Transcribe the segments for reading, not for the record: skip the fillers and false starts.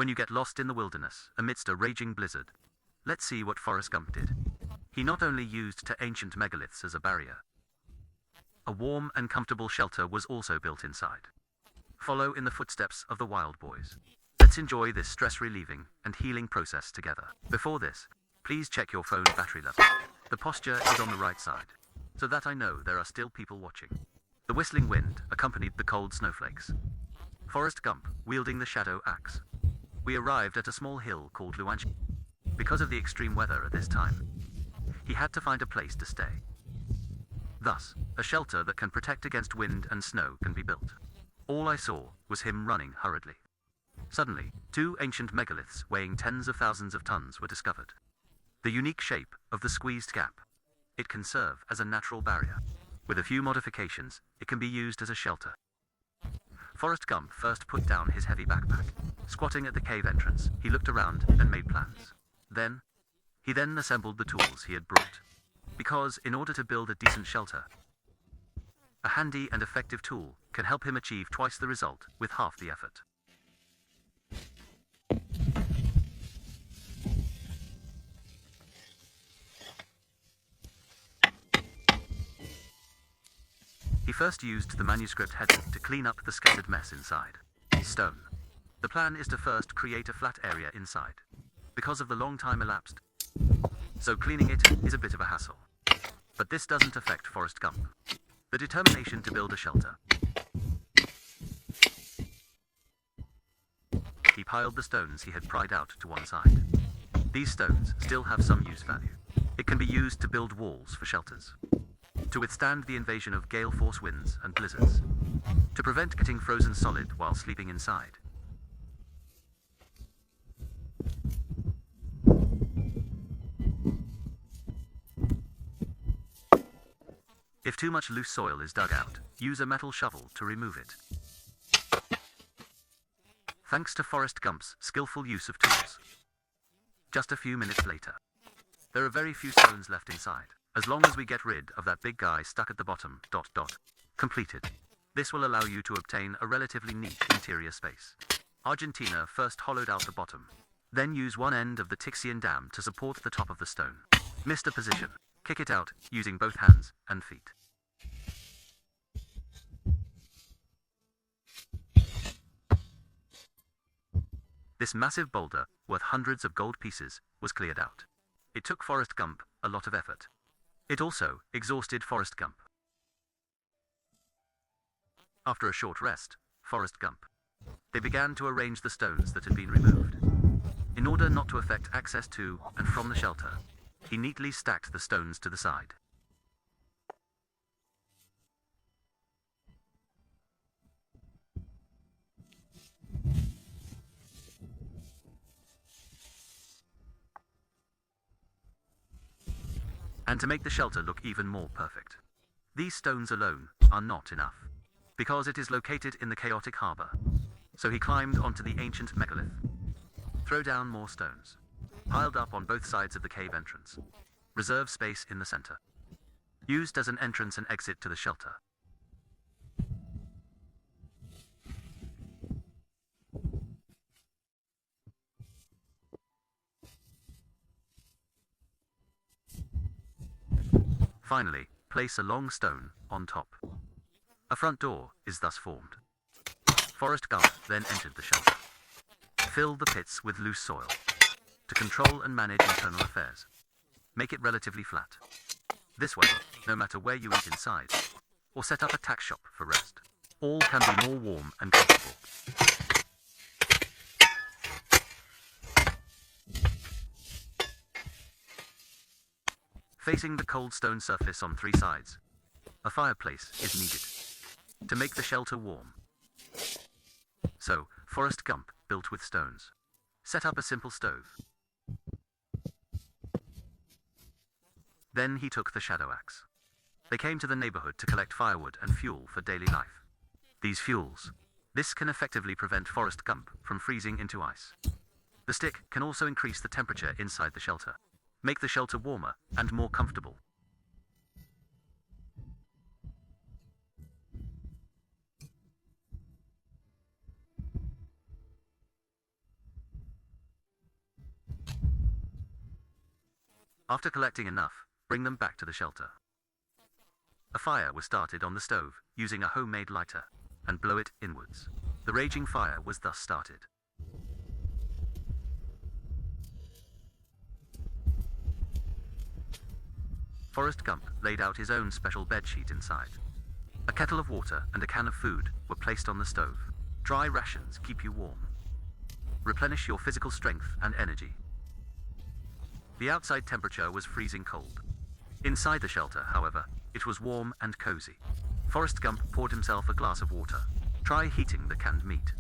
when you get lost in the wilderness amidst a raging blizzard. Let's see what Forrest Gump did. He not only used two ancient megaliths as a barrier. A warm and comfortable shelter was also built inside. Follow in the footsteps of the Wild Boys. Let's enjoy this stress-relieving and healing process together. Before this, please check your phone's battery level. The posture is on the right side, so that I know there are still people watching. The whistling wind accompanied the cold snowflakes. Forrest Gump wielding the shadow axe. We arrived at a small hill called Luanchi. Because of the extreme weather at this time, he had to find a place to stay. Thus, a shelter that can protect against wind and snow can be built. All I saw was him running hurriedly. Suddenly, two ancient megaliths weighing tens of thousands of tons were discovered. The unique shape of the squeezed gap. It can serve as a natural barrier. With a few modifications, it can be used as a shelter. Forrest Gump first put down his heavy backpack. Squatting at the cave entrance, he looked around and made plans. He then assembled the tools he had brought. Because, in order to build a decent shelter, a handy and effective tool can help him achieve twice the result with half the effort. He first used the manuscript header to clean up the scattered mess inside. Stone. The plan is to first create a flat area inside, because of the long time elapsed. So cleaning it is a bit of a hassle. But this doesn't affect Forrest Gump. The determination to build a shelter. He piled the stones he had pried out to one side. These stones still have some use value. It can be used to build walls for shelters, to withstand the invasion of gale force winds and blizzards, to prevent getting frozen solid while sleeping inside. If too much loose soil is dug out, use a metal shovel to remove it. Thanks to Forrest Gump's skillful use of tools. Just a few minutes later, there are very few stones left inside. As long as we get rid of that big guy stuck at the bottom. Completed. This will allow you to obtain a relatively neat interior space. Argentina first hollowed out the bottom. Then use one end of the Tixian dam to support the top of the stone. Missed a position. Kick it out using both hands and feet. This massive boulder, worth hundreds of gold pieces, was cleared out. It took Forrest Gump a lot of effort. It also exhausted Forrest Gump. After a short rest, Forrest Gump. They began to arrange the stones that had been removed. In order not to affect access to and from the shelter, he neatly stacked the stones to the side. And to make the shelter look even more perfect, these stones alone are not enough, because it is located in the chaotic harbor. So he climbed onto the ancient megalith. Throw down more stones, piled up on both sides of the cave entrance. Reserve space in the center, used as an entrance and exit to the shelter. Finally, place a long stone on top. A front door is thus formed. Forrest Gump then entered the shelter. Fill the pits with loose soil to control and manage internal affairs. Make it relatively flat. This way, no matter where you eat inside, or set up a tack shop for rest, all can be more warm and comfortable. Facing the cold stone surface on three sides, a fireplace is needed to make the shelter warm. So, Forrest Gump built with stones. Set up a simple stove. Then he took the shadow axe. They came to the neighborhood to collect firewood and fuel for daily life. These fuels. This can effectively prevent Forrest Gump from freezing into ice. The stick can also increase the temperature inside the shelter. Make the shelter warmer and more comfortable. After collecting enough, bring them back to the shelter. A fire was started on the stove using a homemade lighter, and blow it inwards. The raging fire was thus started. Forrest Gump laid out his own special bedsheet inside. A kettle of water and a can of food were placed on the stove. Dry rations keep you warm. Replenish your physical strength and energy. The outside temperature was freezing cold. Inside the shelter, however, it was warm and cozy. Forrest Gump poured himself a glass of water. Try heating the canned meat.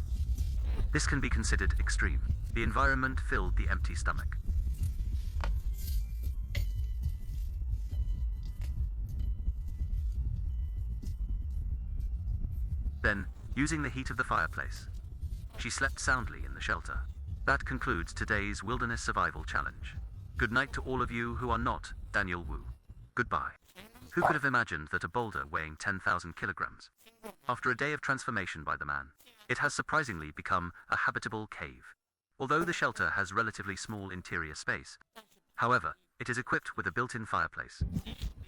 This can be considered extreme. The environment filled the empty stomach. Then, using the heat of the fireplace, she slept soundly in the shelter. That concludes today's Wilderness Survival Challenge. Good night to all of you who are not Daniel Wu. Goodbye. Who could have imagined that a boulder weighing 10,000 kilograms, after a day of transformation by the man, it has surprisingly become a habitable cave. Although the shelter has relatively small interior space, however, it is equipped with a built-in fireplace.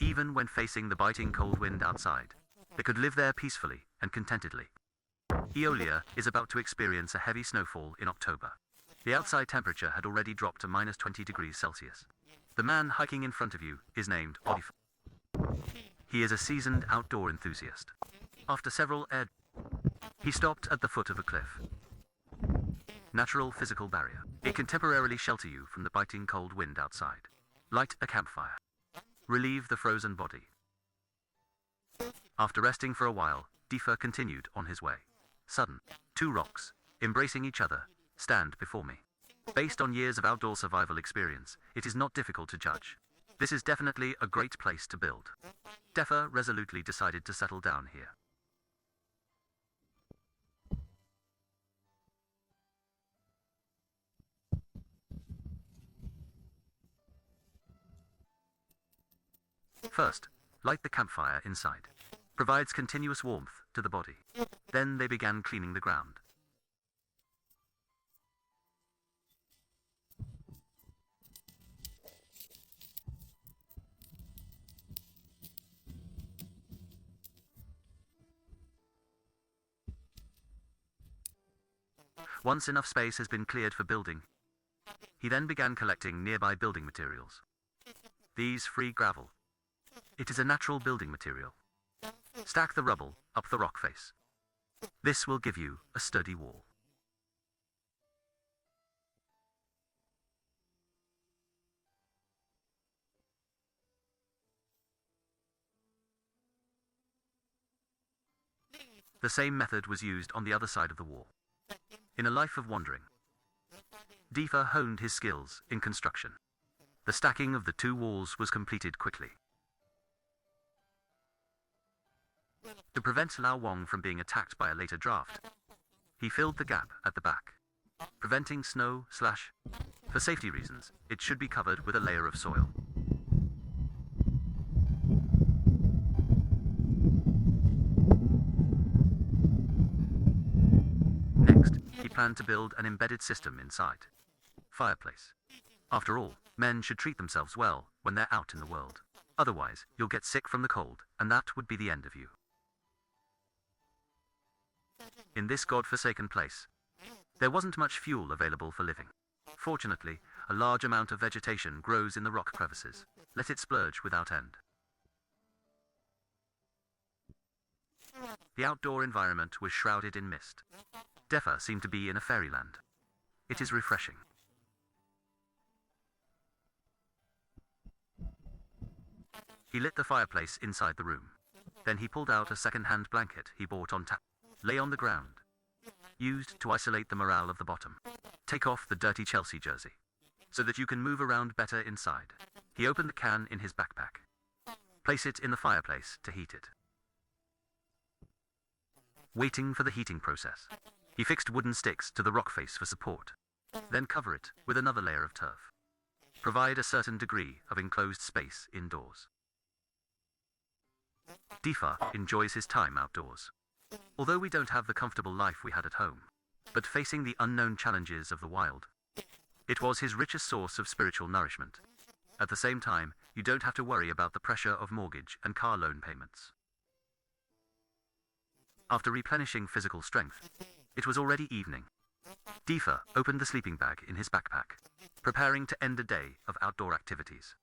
Even when facing the biting cold wind outside, they could live there peacefully and contentedly. Eolia is about to experience a heavy snowfall in October. The outside temperature had already dropped to -20 degrees Celsius. The man hiking in front of you is named Oliver. He is a seasoned outdoor enthusiast. After several he stopped at the foot of a cliff. Natural physical barrier. It can temporarily shelter you from the biting cold wind outside. Light a campfire. Relieve the frozen body. After resting for a while, Deefer continued on his way. Sudden, two rocks, embracing each other, stand before me. Based on years of outdoor survival experience, it is not difficult to judge. This is definitely a great place to build. Deefer resolutely decided to settle down here. First, light the campfire inside. Provides continuous warmth to the body. Then they began cleaning the ground. Once enough space has been cleared for building, he then began collecting nearby building materials. These free gravel. It is a natural building material. Stack the rubble up the rock face. This will give you a sturdy wall. The same method was used on the other side of the wall. In a life of wandering, Deefer honed his skills in construction. The stacking of the two walls was completed quickly. To prevent Lao Wong from being attacked by a later draft, he filled the gap at the back, preventing snow / for safety reasons, it should be covered with a layer of soil. Next, he planned to build an embedded system inside. Fireplace. After all, men should treat themselves well when they're out in the world. Otherwise, you'll get sick from the cold, and that would be the end of you. In this god-forsaken place, there wasn't much fuel available for living. Fortunately, a large amount of vegetation grows in the rock crevices. Let it splurge without end. The outdoor environment was shrouded in mist. Deefer seemed to be in a fairyland. It is refreshing. He lit the fireplace inside the room. Then he pulled out a second-hand blanket he bought on tap. Lay on the ground. Used to isolate the morale of the bottom. Take off the dirty Chelsea jersey, so that you can move around better inside. He opened the can in his backpack. Place it in the fireplace to heat it. Waiting for the heating process, he fixed wooden sticks to the rock face for support. Then cover it with another layer of turf. Provide a certain degree of enclosed space indoors. Deefer enjoys his time outdoors. Although we don't have the comfortable life we had at home, but facing the unknown challenges of the wild, it was his richest source of spiritual nourishment. At the same time, you don't have to worry about the pressure of mortgage and car loan payments. After replenishing physical strength, it was already evening. Deefer opened the sleeping bag in his backpack, preparing to end a day of outdoor activities.